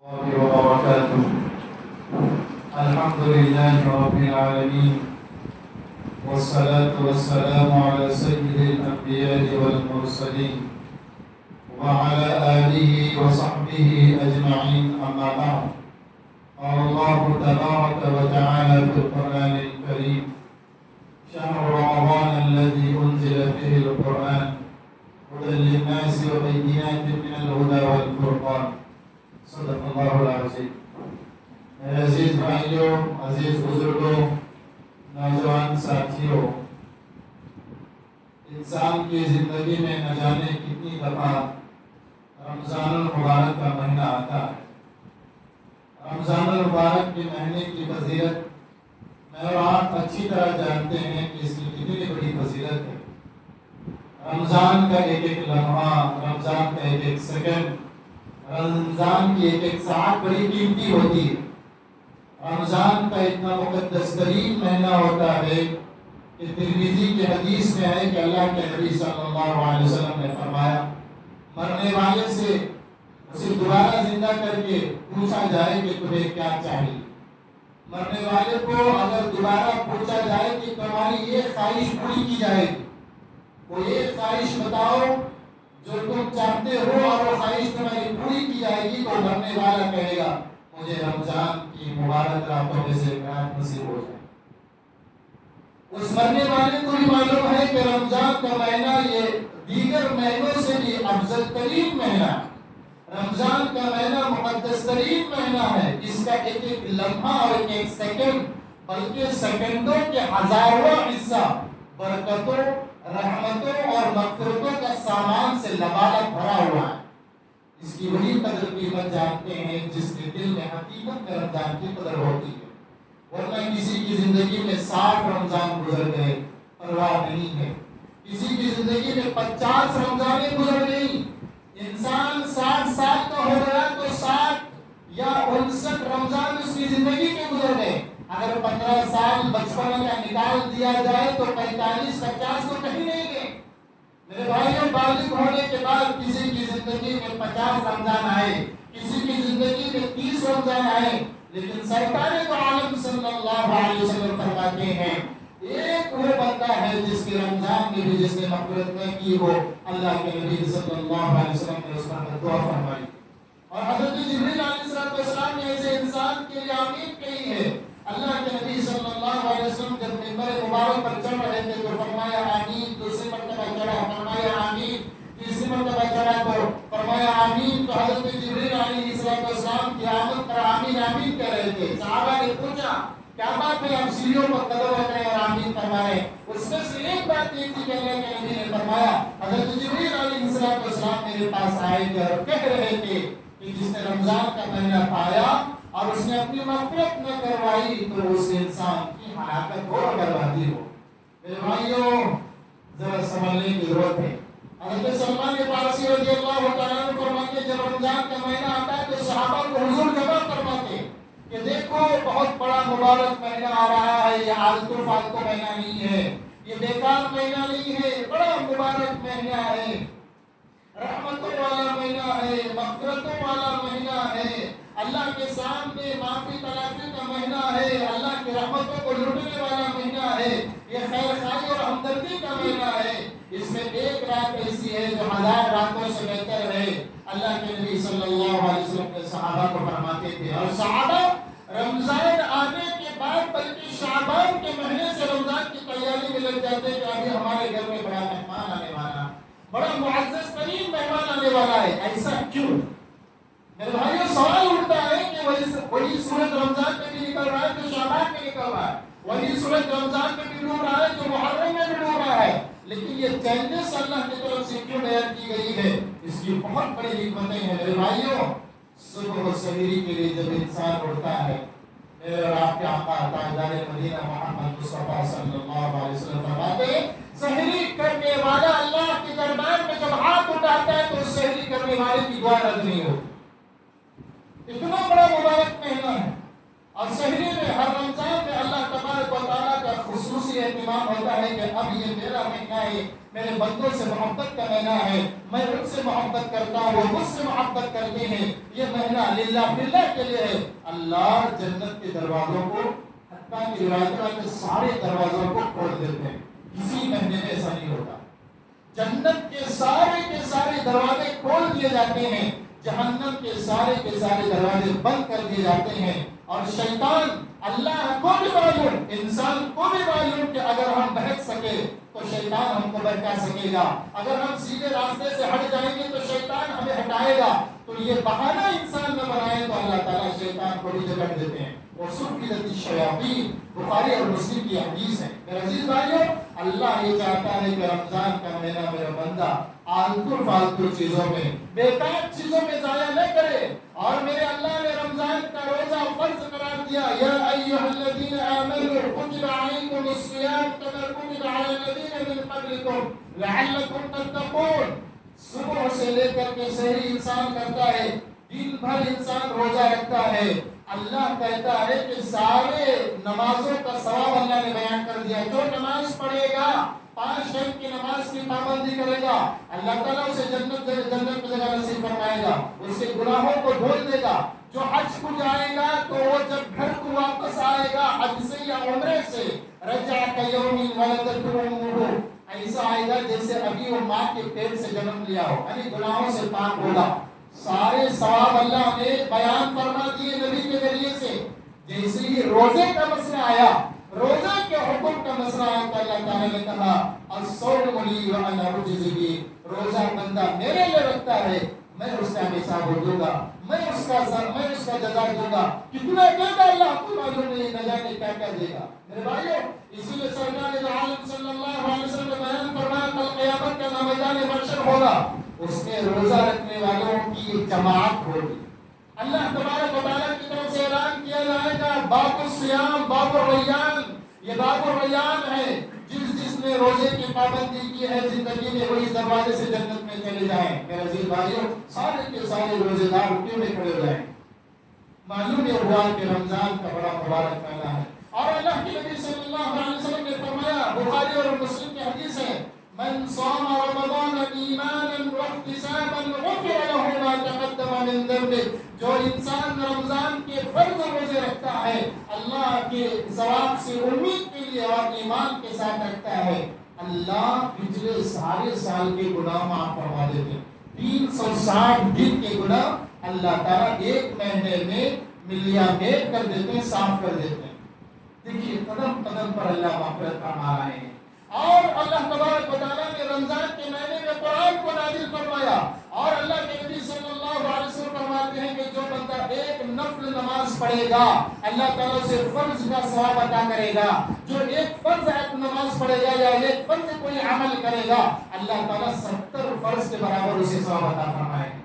وبركاته. الحمد لله رب العالمين، والصلاة والسلام على سيد الأنبياء والمرسلين وعلى آله وصحبه أجمعين، أما بعد. قال الله تبارك وتعالى في القرآن الكريم: شهر رمضان الذي أنزل فيه القرآن هدى للناس وبينات من الهدى والفرقان. صدق اللہ العظیم. میرے عزیز بھائیوں، عزیز بزرگوں، نوجوان ساتھیوں، انسان کی زندگی میں نہ جانے کتنی دفعہ رمضان المبارک کا مہینہ آتا ہے. رمضان المبارک کے مہینے کی فضیلت میں اور آپ اچھی طرح جانتے ہیں کہ اس کی کتنی بڑی فضیلت ہے. رمضان کا ایک ایک لمحہ، رمضان کا ایک ایک سیکنڈ، رمضان کی ایک ایک ساعت بڑی قیمتی ہوتی ہے. رمضان کا اتنا مقدس ترین مہینہ ہوتا ہے کہ ترمذی کی حدیث میں ہے کہ اللہ کے نبی صلی اللہ علیہ وسلم نے فرمایا، مرنے والے سے اسے دوبارہ زندہ کر کے پوچھا جائے کہ تمہیں کیا چاہیے. مرنے والے کو اگر دوبارہ پوچھا جائے کہ تمہاری یہ خواہش پوری کی جائے گی، کوئی ایک خواہش بتاؤ جو تم چاہتے ہو اور وہ خواہش تمہاری پوری کی جائے گی، تو مرنے والا کہے گا مجھے رمضان کی مبارک راتوں میں سے رات نصیب ہو جائے. اس مرنے والے کو بھی معلوم ہے کہ رمضان کا مہینہ یہ دیگر مہینوں سے بھی افضل ترین مہینہ ہے. رمضان کا مہینہ مقدس ترین مہینہ ہے. اس کا ایک ایک لمحہ اور ایک ایک سیکنڈ، بلکہ سیکنڈوں کے ہزاروں حصہ برکتوں، رحمتوں اور مغفرتوں کا سامان سے لبالب بھرا ہوا ہے. اس کی وہی قدر قیمت جانتے ہیں جس کے دل میں حقیقت میں رمضان کی قدر ہوتی ہے. ورنہ کسی کی زندگی میں 60 رمضان گزر گئے، پرواہ نہیں ہے. کسی کی زندگی میں 50 رمضانیں گزر گئی. انسان 60 سال کا ہو گیا تو 60 یا 59 رمضان اس کی زندگی کے گزر گئے. اگر 15 سال بچپن کا نکال دیا جائے تو 45-50 تو کہیں نہیں گئے. میرے بھائیوں، بالغ ہونے کے بعد کسی کی زندگی میں 50 رمضان آئے، کسی کی زندگی میں 30 رمضان آئے، لیکن سرکار دو عالم صلی اللہ علیہ وسلم فرماتے ہیں ایک وہ بندہ ہے جس کے رمضان میں بھی جس نے مغفرت نہ کی ہو، اللہ کے نبی صلی اللہ علیہ وسلم نے اس پر دعا فرمائی. اور حضرت جبریل علیہ السلام نے ایسے انسان کے لیے آمین کہی ہے. اللہ کے نبی صلی اللہ علیہ وسلم جب منبر مبارک پر چڑھ رہے تھے تو فرمایا آمین. دوسری مرتبہ چڑھا، فرمایا آمین. تیسری مرتبہ چڑھا تو فرمایا آمین. تو حضرت جبریل علیہ السلام کی آمد پر آمین آمین کہہ رہے تھے. صحابہ نے پوچھا کیا بات ہے، ہم سیڑھیوں پر قدم رکھ رہے ہیں اور آمین فرما رہے ہیں؟ اس میں سے ایک بات یہ تھی کہ اللہ کے نبی نے فرمایا حضرت جبریل علیہ السلام میرے پاس آئے تھے اور کہہ رہے تھے کہ جس نے رمضان کا مہینہ پایا اور اس نے اپنی مغفرت نہ کروائی تو اس انسان کی ہلاکت ہو اور بربادی ہو. میرے بھائیوں، ذرا سنبھلنے کی ضرورت ہے. حضرت سلمان فارسی رضی اللہ تعالیٰ عنہ فرماتے ہیں جب رمضان کا مہینہ آتا ہے تو صحابہ کو حضور جمع فرماتے کہ دیکھو بہت بڑا مبارک مہینہ آ رہا ہے. یہ آلتو فالتو مہینہ نہیں ہے، یہ بیکار مہینہ نہیں ہے، بڑا مبارک مہینہ ہے، رحمتوں والا مہینہ ہے، مغفرتوں والا مہینہ ہے، اللہ کے سامنے معافی تلافی کا مہینہ ہے، اللہ کی رحمتوں کو لوٹنے والا مہینہ ہے، یہ خیر خواہی اور ہمدردی کا مہینہ ہے. اس میں ایک رات ایسی ہے جو 1000 راتوں سے بہتر ہے. اللہ کے نبی صلی اللہ علیہ وسلم کے صحابہ کو فرماتے تھے. اور صحابہ رمضان آنے کے بعد بلکہ شعبان کے مہینے سے رمضان کی تیاری میں لگ جاتے کہ ابھی ہمارے گھر میں بڑا مہمان آنے والا، بڑا معزز ترین مہمان آنے والا ہے. ایسا کیوں؟ میرے بھائیوں، سوال اٹھتا ہے کہ وہی سورج رمضان میں بھی نکل رہا ہے جو شعبان میں نکل رہا ہے، وہی سورج رمضان میں بھی ڈوب رہا ہے جو محرم میں بھی ڈوب رہا ہے، لیکن یہ چینجز اللہ کی طرف سے کیوں بیان کی گئی ہے؟ اس کی بہت بڑی حکمتیں ہیں. میرے بھائیوں، صبح و سحری کے لیے جب انسان اٹھتا ہے، میرے اور آپ کے آقا تاجدار مدینہ محمد مصطفیٰ صلی اللہ علیہ وسلم فرماتے ہیں سحری کرنے والا اللہ کے دربار میں جب ہاتھ اٹھاتا ہے تو سحری کرنے والے کی دعا رد نہیں ہوتی. اتنا بڑا مبارک مہینہ ہے. اور سحری میں ہر رمضان میں اللہ تبارک و تعالیٰ کا خصوصی اہتمام ہوتا ہے کہ اب یہ میرا مہینہ ہے، میرے بندوں سے محبت کا مہینہ ہے، میں ان سے محبت کرتا ہوں، وہ مجھ سے محبت کرتے ہیں. یہ مہینہ للہ فلہ کے لیے ہے، اللہ جنت کے دروازوں کو حتیٰ کہ روایت کے سارے دروازوں کو کھول دیتے ہیں. کسی مہینے میں ایسا نہیں ہوتا. جنت کے سارے دروازے کھول دیے جاتے ہیں، جہنم کے سارے دروازے بند کر دیے جاتے ہیں. اور شیطان اللہ کو بھی معلوم، انسان کو بھی معلوم کہ اگر ہم بہک سکے تو شیطان ہم کو بہکا سکے گا، اگر ہم سیدھے راستے سے ہٹ جائیں گے تو شیطان ہمیں ہٹائے گا. تو یہ بہانہ انسان نہ بنائے تو اللہ تعالیٰ شیطان کو بھی جگہ دیتے ہیں. وَسُفِّدَتِ الشَّيَاطِينُ بخاری اور مسلم کی حدیث ہے. میرے عزیز بھائیو، اللہ یہ چاہتا ہے کہ رمضان کا مہینہ میرا بندہ آلتو فالتو چیزوں میں، بیکار چیزوں میں ضائع نہ کرے. اور میرے اللہ نے رمضان کا روزہ فرض قرار دیا. یا ایھا الذین آمنوا کتب علیکم الصیام کما کتب علی الذین من قبلکم لعلکم تتقون. صبح سے لے کر کے سحری انسان کرتا ہے، دن بھر انسان روزہ رکھتا ہے. اللہ کہتا ہے کہ سارے نمازوں کا ثواب اللہ نے بیان کر دیا. جو نماز پڑھے گا، 5 ٹائم کی نماز کی پابندی کرے گا، اللہ تعالیٰ اسے جنت میں جگہ نصیب فرمائے گا، اس کے گناہوں کو دھول دے گا. جو حج کو جائے گا تو وہ جب گھر کو واپس آئے گا حج سے یا عمرے سے، رجع کیوم ولدتہ امہ، ایسا آئے گا جیسے ابھی وہ ماں کے پیٹ سے جنم لیا ہو، یعنی گناہوں سے پاک ہوگا. سارے ثواب اللہ نے بیان فرما دیے نبی کے ذریعے سے. جیسے ہی روزے کا مسئلہ آیا، روزے کے حکم کا مسئلہ آیا تو اللہ تعالیٰ نے کہا الصوم لی وانا اجزی بہ، روزہ بندہ میرے لیے رکھتا ہے، میں اس کا حساب دوں گا، میں اس کا جزا دوں گا. کتنا دے گا اللہ کو معلوم نہیں، نہ جانے کیا کیا دے گا. میرے بھائیو، اسی لیے سرکار عالم صلی اللہ علیہ وسلم نے بیان فرمایا کل قیامت کا میدان محشر ہوگا، اس میں روزہ رکھنے والوں کی ایک جماعت ہوگی. اللہ تبارک و تعالیٰ کی طرف سے اعلان کیا جائے گا باب الصیام باب الریان. یہ باب الریان ہے، جس نے روزے کی پابندی کی ہے زندگی میں وہی دروازے سے جنت میں چلے جائیں. میرے عزیز بھائیوں، سارے کے سارے روزے دار کیوں نہیں کھڑے ہو جائیں؟ معلوم یہ ہوا کہ رمضان کا بڑا مبارک مہینہ ہے. اور اللہ کے نبی صلی اللہ علیہ وسلم نے فرمایا، بخاری اور مسلم کی حدیث ہے، من صام رمضان ایمانا واحتسابا غفر له ما تقدم من ذنبه. جو انسان رمضان کے فرض روزے رکھتا ہے اللہ کے ثواب سے امید کے لیے اور ایمان کے ساتھ رکھتا ہے، اللہ پچھلے سارے سال کے گناہ معاف فرما دیتے ہیں. 360 دن کے گناہ اللہ تعالیٰ ایک مہینے میں ملیا میٹ کر دیتے ہیں، صاف کر دیتے ہیں. دیکھیے قدم قدم پر اللہ مغفرت فرما رہے ہیں. اور اللہ تبارک و تعالیٰ نے رمضان کے مہینے میں قرآن کو نازل فرمایا. اور اللہ کے نبی صلی اللہ علیہ وسلم فرماتے ہیں کہ جو بندہ ایک نفل نماز پڑھے گا اللہ تعالیٰ اسے فرض کا ثواب عطا کرے گا. جو ایک فرض نماز پڑھے گا یا ایک فرض کوئی عمل کرے گا اللہ تعالیٰ 70 فرض کے برابر اسے ثواب عطا فرمائے گا.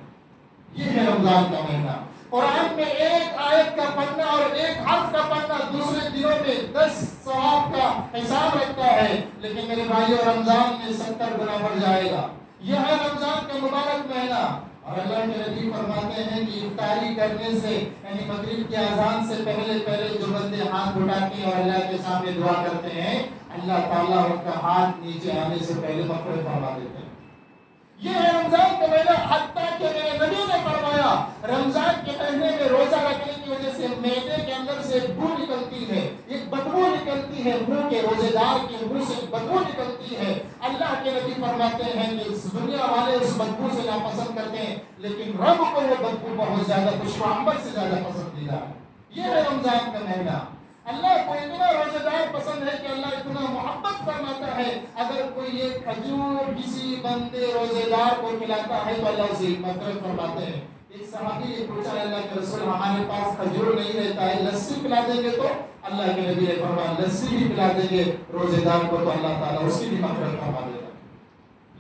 یہ ہے رمضان کا مہینہ. قرآن میں ایک آیت کا پڑھنا اور ایک حرف کا پڑھنا دوسرے دنوں میں 10 ثواب کا حساب رکھتا ہے، لیکن میرے بھائیوں رمضان میں 70 گنا بڑھ جائے گا. یہ ہے رمضان کا مبارک مہینہ. اور اللہ کے نبی فرماتے ہیں کہ افطاری کرنے سے یعنی مغرب کی اذان سے پہلے جو بندے ہاتھ اٹھاتے ہیں اور اللہ کے سامنے دعا کرتے ہیں اللہ تعالیٰ ان کا ہاتھ نیچے آنے سے پہلے مغفرت فرما دیتے ہیں. یہ ہے رمضان کا مہینہ. حتیٰ کہ میرے نبی نے فرمایا رمضان کے مہینے میں روزہ رکھنے کی وجہ سے معدے کے اندر سے بو نکلتی ہے، ایک بدبو نکلتی ہے، منہ کے روزے دار کے منہ سے بدبو نکلتی ہے. اللہ کے نبی فرماتے ہیں کہ اس دنیا والے اس بدبو سے ناپسند کرتے ہیں لیکن رب کو وہ بدبو بہت زیادہ خوشبو سے زیادہ پسندیدہ ہے. یہ ہے رمضان کا مہینہ. اللہ کو اتنا روزے دار پسند ہے کہ اللہ اتنا محبت فرماتا ہے اگر کوئی ایک کھجور کسی بندے روزے دار کو کھلاتا ہے تو اللہ اسے مغفرت فرماتے ہیں. ایک صحابی نے پوچھا اللہ کے رسول ہمارے پاس کھجور نہیں رہتا ہے، لسی پلا دیں گے؟ تو اللہ کے نبی نے فرمایا لسی بھی پلا دیں گے روزے دار کو تو اللہ تعالیٰ اس کی بھی مغفرت فرما دے گا.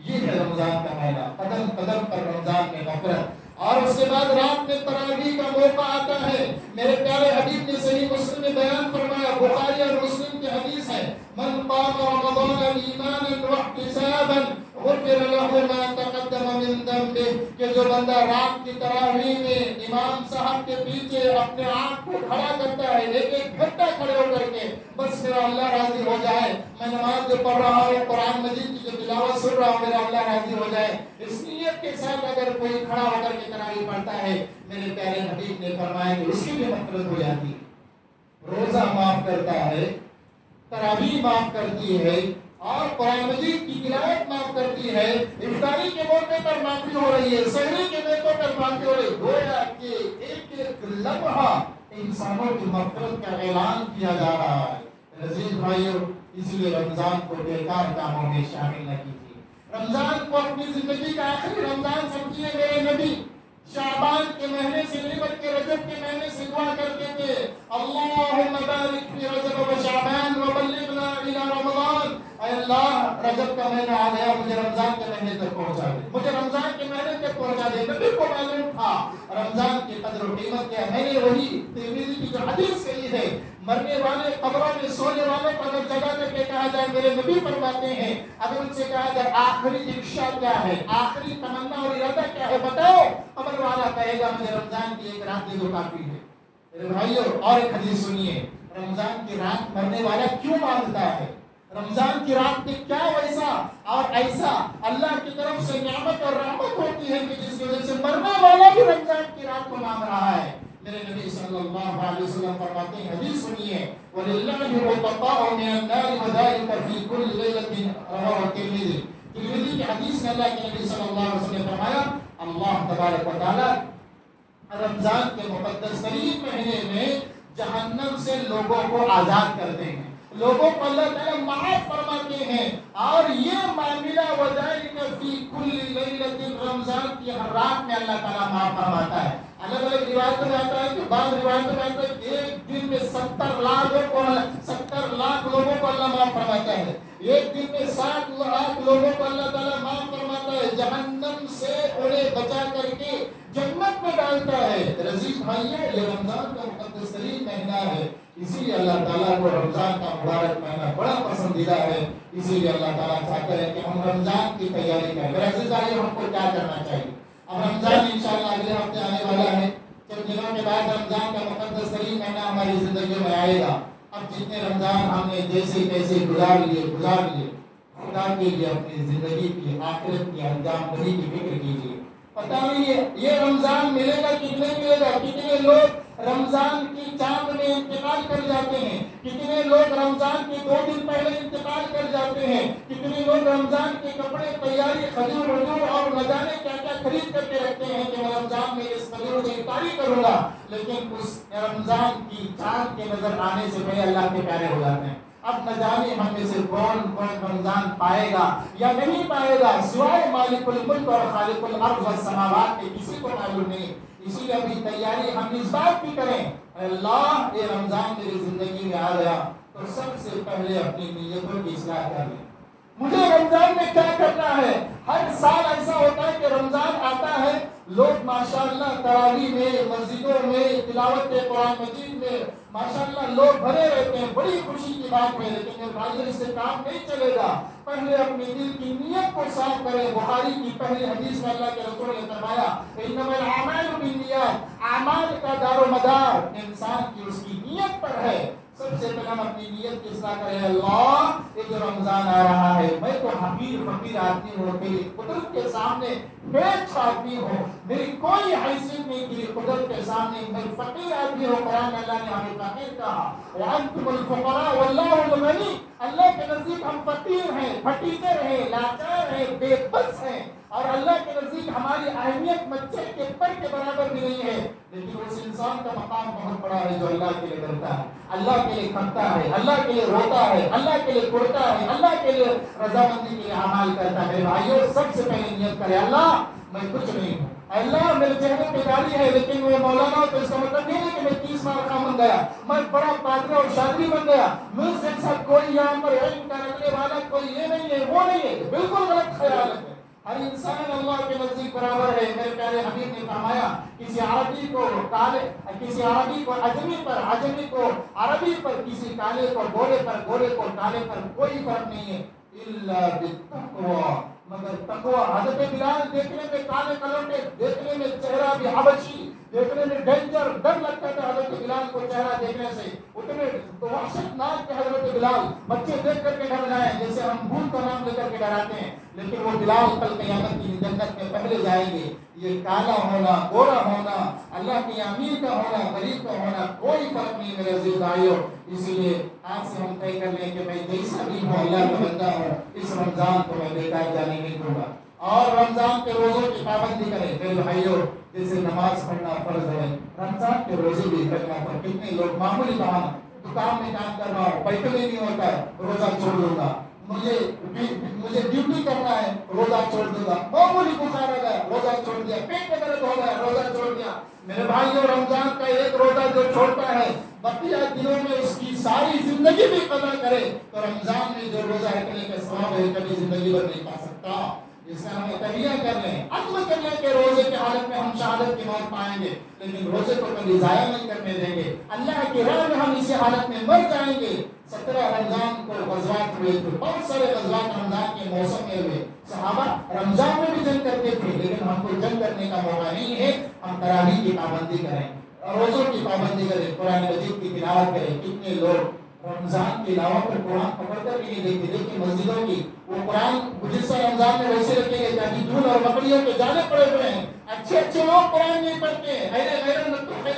یہ ہے رمضان کا مہینہ. قدم قدم پر رمضان میں مغفرت. اور اس کے بعد رات میں تراویح کا موقع آتا ہے. میرے پیارے حبیب نے صحیح مسلم میں بیان فرمایا، بخاری اور مسلم کی حدیث ہے، من قام رمضان ایمانا واحتسابا غفر له ما تقدم من वसल्लम ने कि जो बंदा रात की तरावीह में इमाम साहब के पीछे अपने आप को खड़ा करता है, एक घंटा खड़े होकर के, बस मेरा अल्लाह राजी हो जाए, मैं नमाज जो पढ़ रहा हूँ, कुरान मजीद की जो तिलावत सुन रहा हूँ, मेरा अल्लाह राजी हो जाए, इस नियत के साथ अगर कोई खड़ा होकर के तरावीह पढ़ता है, मेरे प्यारे हबीब ने फरमाया कि उसकी भी मग़फ़िरत हो जाती है। रोजा माफ करता है, तरावीह माफ करती है और कुरान मजीद की तिलावत माफ करती है। इफ्तारी के मौके पर माफी हो रही है, सहरी के मौके पर माफी हो रही है। गोया कि एक एक लम्हा इंसानों की मग़फ़िरत का ऐलान किया जा रहा है। अज़ीज़ भाइयों, इसलिए रमजान को बेकार कामों में शामिल न कीजिए। रमजान को अपनी जिंदगी का आखिरी रमजान समझिए। मेरे नबी शाबान के महीने से लेकर के रजब के महीने से दुआ करते थे, अल्लाहुम्मा बारिक फी रजब व शाबान व बल्लिगना इला रमजान। ऐ अल्लाह, रजब का महीना आ गया, मुझे रमजान के महीने तक पहुंचा दे, मुझे रमजान के महीने तक पहुंचा दे। नबी को मालूम था रमजान की कदर और कीमत क्या है। मैंने वही तिरमिज़ी की जो हदीस कही है, मरने वाले कब्रों में सोने वालों को अगर जगह करके कहा जाए, मेरे नबी फरमाते हैं, अगर उनसे कहा जाए आखिरी इच्छा क्या है, आखिरी तमन्ना और इरादा क्या है, बताओ, कब्र वाला कहेगा मुझे रमजान की एक रात दे दो, काफी है। मेरे भाइयों, और एक हदीस सुनिए, रमजान की रात मरने वाला क्यों मांगता है? रमजान की रात में क्या वैसा और ऐसा अल्लाह की तरफ से नियामत और रहमत होती है कि जिसकी वजह से मरने वाला भी रमजान की रात को मांग रहा है। मेरे नबी सल्लल्लाहु अलैहि वसल्लम फरमाते हैं, हदीस सुनिए, वलिल्लाहि मुतक़ाउ मिनन नार व ज़ालिका फी कुल्लि लैलतिन, रवाहु तिरमिज़ी। तिरमिज़ी की हदीस में अल्लाह के नबी सल्लल्लाहु अलैहि वसल्लम ने फरमाया, अल्लाह तबारक व तआला रमजान के मुक़द्दस तरीन महीने में जहन्नम से लोगों को आजाद करते हैं, लोगों को अल्लाह ताला माफ फरमाते हैं। और ये मामला वज़ालिका फी कुल्लि लैलतिन, रमजान की हर रात में अल्लाह ताला माफ फरमाता है। अलग अलग रिवायतों में आता है कि बाद रिवायतों में आता है एक दिन में 70 लाख लोगों को अल्लाह माफ फरमाता है, एक दिन में 7 लाख लोगों को अल्लाह ताला माफ फरमाता है, जहन्नम से उन्हें बचा करके जन्नत में डालता है। अज़ीज़ भाइयों, ये रमजान का मुक़द्दस तरीन महीना है, इसीलिए अल्लाह ताला को रमजान का मुबारक महीना बड़ा पसंदीदा है। इसीलिए अल्लाह ताला चाहते हैं कि हम रमजान की तैयारी करें। मेरे अज़ीज़ भाइयों, हमको क्या करना चाहिए? अब रमजान इंशाअल्लाह अगले हफ्ते आने वाला है, चंद दिनों के बाद रमजान का मुक़द्दस तरीन महीना हमारी जिंदगी में आएगा। अब जितने रमजान हमने जैसे तैसे गुजार लिए, खुदा के लिए अपनी जिंदगी की, आखिरत की, अंजाम बनी की फिक्र कीजिए। पता नहीं ये रमजान मिलेगा कितने मिलेगा। कितने लोग रमजान की चांद में इंतकाल कर जाते हैं, कितने लोग रमजान के 2 दिन पहले इंतकाल कर जाते हैं, कितने लोग रमजान के कपड़े, तैयारी, खजूर वजूर और न जाने क्या क्या खरीद करके रखते हैं कि मैं रमजान में इस खजूर की इफ्तारी करूंगा, लेकिन उस रमजान की चांद के नजर आने से पहले अल्लाह के प्यारे हो जाते हैं। अब न जाने हम में से कौन कौन रमजान पाएगा या नहीं पाएगा, सिवाय मालिकुल मुल्क और खालिकुल अर्ज़ व समावात के किसी को मालूम नहीं। इसीलिए अभी तैयारी हम इस बात की करें, अल्लाह ये रमजान मेरी जिंदगी में आ गया तो सबसे पहले अपनी नीयतों की इस्लाह कर लें। मुझे रमजान में क्या करना है? हर साल ऐसा होता है कि रमजान आता है, लोग माशाअल्लाह तरावीह में, मस्जिदों में, तिलावत कुरान मजीद में माशाअल्लाह लोग भरे रहते हैं, बड़ी खुशी की बात है। लेकिन मेरे भाइयों, इससे काम नहीं चलेगा। पहले अपने दिल की नीयत को साफ करें। बुखारी की पहली हदीस में अल्लाह के रसूल ने फरमाया, इन्नमल आमालु बिन्नियात, अमाल का दारोमदार इंसान की उसकी नीयत पर है। सबसे पहले हम अपनी नीयत की इस्लाह करें, अल्लाह ये जो रमजान आ रहा है, मैं तो हकीर फकीर आदमी हूँ, तेरी कुदरत के सामने बेच आदमी हूँ, मेरी कोई हैसियत नहीं, तेरी कुदरत के सामने मैं फकीर आदमी हूँ। कुरान में अल्लाह ने हमें फकीर कहा, वअंतुमुल फुक़रा वल्लाहुल गनी, अल्लाह के नजदीक हम फकीर हैं, फकीर हैं, लाचार हैं, बेबस हैं, और अल्लाह के नजदीक हमारी अहमियत मच्छर के पर के बराबर भी नहीं है। लेकिन उस इंसान का मकाम बहुत बड़ा है जो अल्लाह के लिए करता है, अल्लाह के लिए खपता है, अल्लाह के लिए रोता है, अल्लाह के लिए कुड़ता है, अल्लाह के लिए रजामंदी के लिए अमाल करता है। मेरे भाइयों, सबसे पहले नियत करें, अल्लाह मैं कुछ नहीं हूँ, अल्लाह मेरे चेहरे पे दाढ़ी है लेकिन मैं मौलाना हूं, तो इसका मतलब नहीं है कि मैं 30 माह का बन गया, मैं बड़ा पादरी और शादी बन गया, मुझसे सब कोई यहाँ पर इल्म का रखने वाला कोई ये नहीं है, वो नहीं है। बिल्कुल गलत ख्याल है। हर इंसान अल्लाह के नजदीक बराबर है। मेरे प्यारे हबीब ने फरमाया, किसी अरबी को काले, किसी अरबी को अजमी पर, अजमी को अरबी पर, किसी काले को गोरे पर, गोरे को काले पर कोई फर्क नहीं है, इल्ला बित्तक़वा, मगर तकवा हजरत बिलाल देखने में काले कलौटे, देखने में चेहरा भी हबशी, देखने में डेंजर, डर लगता था हजरत बिलाल को चेहरा देखने से। उतने वहशतनाक थे हजरत बिलाल, बच्चे देख करके डर जाए जैसे हम भूत का नाम लेकर के डराते हैं। लेकिन वो बिलाल कल क़यामत की जन्नत में पहले जाएंगे। ये काला होना, गोरा होना, अल्लाह की अमीर का होना, गरीब का होना, कोई फर्क नहीं मेरे अज़ीज़ भाइयों। इसीलिए आज से हम तय कर लें कि मैं जैसा भी हूँ, अल्लाह का बंदा हूँ, इस रमजान को मैं बेकार जाने नहीं दूंगा। और रमजान के रोजों की पाबंदी करें मेरे भाइयों। जैसे नमाज पढ़ना फर्ज है, रमजान के रोजे भी रखना फर्ज। कितने लोग मामूली बहाना, दुकान में काम कर रहा हूँ, पैसे नहीं होता है, रोजा छोड़ दूंगा, मुझे ड्यूटी करना है, रोजा छोड़ दूंगा, मामूली बुखार आ गया, रोजा छोड़ दिया, पेट में दर्द हो गया, रोजा छोड़ दिया। मेरे भाइयों, रमजान का एक रोजा जो छोड़ता है, बकिया दिनों में उसकी सारी जिंदगी भी कदर करे, तो रमजान में जो रोजा रखने का सवाब है कभी जिंदगी भर नहीं पा सकता। इसका हमें तहिया कर लें, अज़्म कर लें कि रोजे की हालत में हम शहादत की मौत पाएंगे, लेकिन रोजे को कभी जाया नहीं करने देंगे। अल्लाह की राह में हम इसी हालत में मर जाएंगे। 17 रमजान को गज़वात हुए थे, बहुत सारे गज़वात रमजान के मौसम में हुए। सहाबा रमजान में भी जंग करते थे, लेकिन हमको जंग करने का मौका नहीं है। हम तरावीह की पाबंदी करें, रोजों की पाबंदी करें, कुरान मजीद की तिलावत करें। कितने लोग रमजान के अलावा पर कुरान पकड़कर भी नहीं देखते। देखिए मस्जिदों की वो कुरान जिस रमजान में वैसे रखेंगे ताकि धूल और मकड़ियों के जाले पड़े हुए हैं। अच्छे अच्छे लोग कुरान नहीं पढ़ते,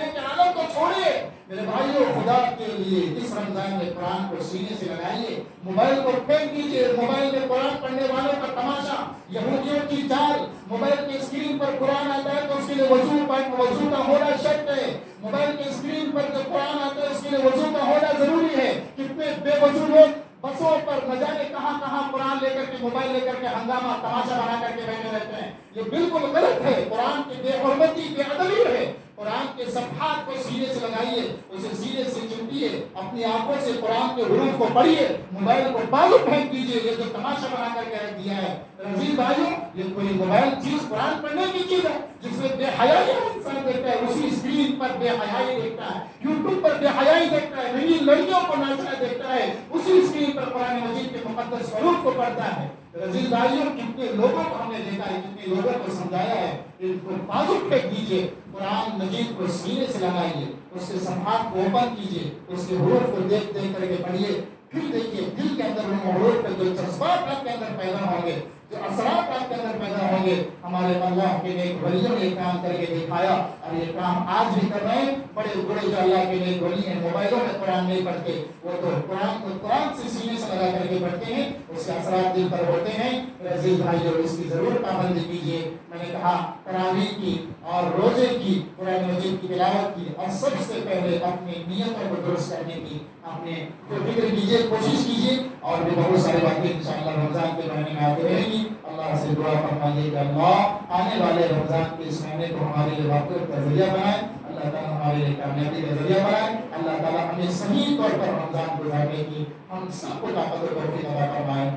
के आलम को छोड़िए। मेरे भाइयों, खुदा के लिए इस रमजान में कुरान को सीने से लगाइए, मोबाइल को फेंक दीजिए। मोबाइल में कुरान पढ़ने वालों का तमाशा, यहूदियों की चाल। मोबाइल की स्क्रीन पर कुरान आता है तो उसके लिए वजू का होना शर्त है। मोबाइल की स्क्रीन पर जो कुरान आता है उसके लिए वजू का होना जरूरी है। कितने बेवजू लोग बसों पर न जाने कहां कुरान लेकर के, मोबाइल लेकर के हंगामा तमाशा बना करके बैठे रहते हैं। ये बिल्कुल गलत है, कुरान की बेहुरमती, बेअदबी है। कुरान के सफ़हात को सीने से लगाइए, उसे सीने से चिपकिए, अपनी आंखों से कुरान के हुरूफ को पढ़िए, मोबाइल को बाजू फेंक दीजिए। ये जो तमाशा बना करके रख दिया है रज़ीज़ भाइयों, ये कोई मोबाइल चीज कुरान पढ़ने की चीज है जिसमें बेहयाई इंसान देखता है, उसी स्क्रीन पर बेहयाई देखता है, यूट्यूब पर बेहयाई देखता है, नई लड़कियों को नाचना देखता है, उसी स्क्रीन पर कुरान मजीद के मुक़द्दस हुरूफ को पढ़ता है। रज़ीज़ भाइयों, कितने लोगों को हमने देखा है, कितने लोगों को समझाया है, इनको बाजू फेंक दीजिए, कुरान मजीद को सीने से लगाइए, उसके सफ़हात को ओपन कीजिए, उसके हुरूफ को देख देख करके पढ़िए। फिर देखिए दिल के अंदर उन हुरूफ पे जो जज्बात आपके अंदर पैदा होंगे, जो असरात आपके अंदर पैदा होंगे। हमारे अल्लाह के नेक वलियों ने काम करके दिखाया और ये काम आज भी कर रहे हैं। बड़े बड़े जो अल्लाह के नेक वली हैं, मोबाइलों में कुरान नहीं पढ़ते, वो तो कुरान से सीने से लगा करके पढ़ते हैं, उसके असरात दिल पर होते हैं। रज़ीज़ भाइयों, इसकी जरूर पाबंदी कीजिए। मैंने कहा तरावीह की और रोजे की, कुरान मजीद की तिलावत की, और सबसे पहले अपनी नियतों को दुरुस्त करने की अपने फिक्र कीजिए, कोशिश कीजिए। और भी बहुत सारी बातें इंशाअल्लाह रमजान के महीने में आती रहेंगी। अल्लाह से दुआ फरमाइए कि अल्लाह आने वाले रमजान के इस महीने को हमारे लिए मग़फ़िरत का ज़रिया बनाए, अल्लाह ताला हमारे लिए कामयाबी का ज़रिया बनाए। अल्लाह ताला हमें सही तौर पर रमजान गुजारने की हम सबको ताक़त और तौफ़ीक़ अता फरमाए।